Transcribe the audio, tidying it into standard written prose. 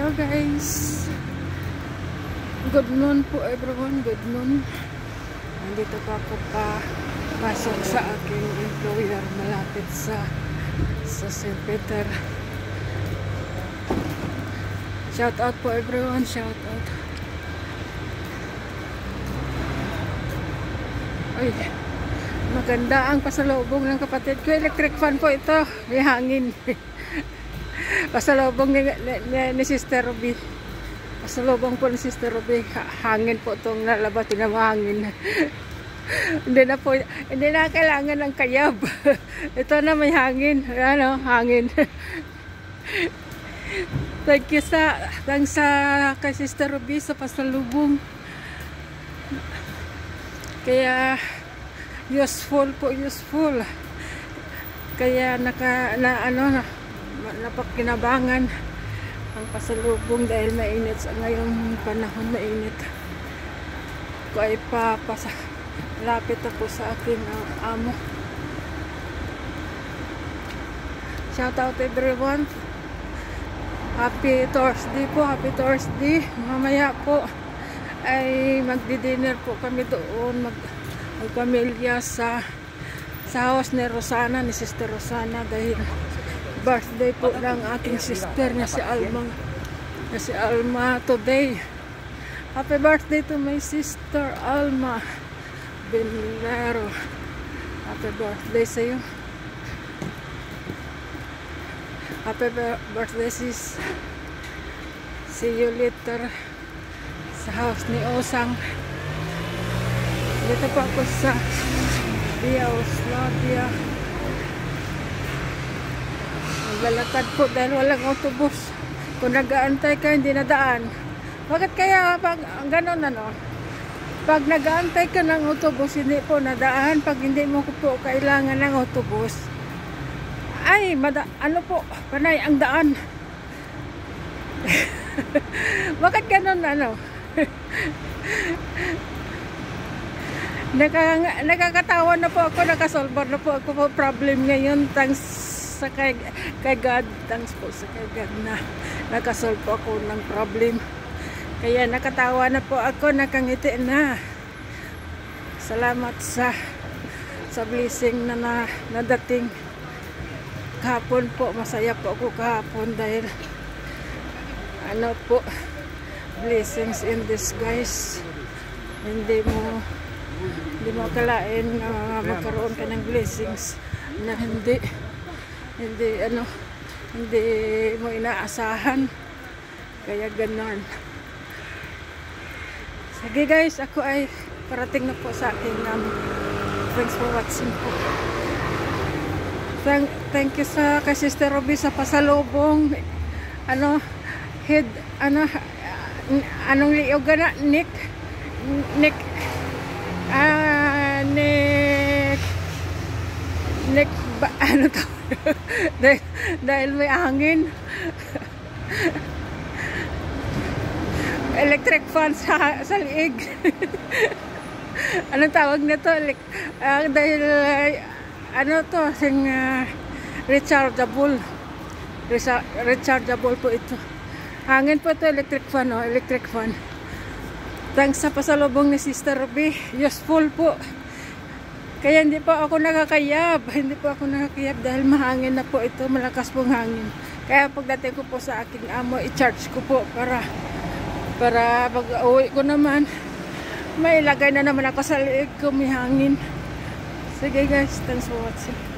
Hello guys, good noon po everyone, good noon. Nandito pa ako pasok sa aking employer malapit sa St. Peter. Shout out po everyone, shout out. Ay, maganda ang pasalubong ng kapatid ko. Electric fan po ito, may hangin. Pasalubong ni Sister Ruby. Pasalubong po ni Sister Ruby. Hangin po itong nalabas na mahangin. Hindi na kailangan ng kayab. Ito na may hangin. Ano, hangin. Thanks sa kay Sister Ruby sa pasalubong. Kaya useful po, useful. Kaya napakinabangan ang pasalubong dahil mainit sa ngayong panahon, mainit. Ko ay lapit ako sa aking amo. Shout out everyone. Happy Thursday po, happy Thursday. Mamaya po ay magdi-dinner po kami doon, magpamilya sa house ni Rosana, ni Sister Rosana, dahil birthday po ng aking sister na si Alma today. Happy birthday to my sister Alma Benlero. Happy birthday sa iyo. Happy birthday sis. See you later sa house ni Osang. Dito po ako sa Yugoslavia. Maglalakad po dahil walang autobus. Kung nag-aantay ka, hindi nadaan. Bakit kaya pag gano'n pag nag-aantay ka ng autobus, hindi po nadaan. Pag hindi mo po kailangan ng autobus, ay, ano po, panay ang daan. Bakit gano'n Nakakatawa na po ako, nakasolver na po ako po problem ngayon. Thanks sa kay God, thanks po sa kay God na nakasolve po ako ng problem. Kaya nakatawa na po ako, nakangiti na. Salamat sa blessing na nadating kahapon po. Masaya po ako kahapon dahil blessings in disguise. Hindi mo akalain na magkaroon ka ng blessings na hindi mo inaasahan. Kaya ganon. Sige guys, ako ay parating na po sa akin. Thanks for watching po. Thank you sa kay Sister Ruby sa pasalubong. Anong liyoga na? Nick ba, dahil may hangin. Electric fan sa liig. Anong tawag na to? Dahil rechargeable po ito. Hangin po ito, electric fan. Thanks sa pasalubong ni Sister Ruby. Useful po. Kaya hindi po ako nakakayab. Dahil mahangin na po ito. Malakas pong hangin. Kaya pagdating ko po sa aking amo, i-charge ko po para pag uwi ko naman, may ilagay na naman ako sa liig ko, may hangin. Sige guys, thanks for watching.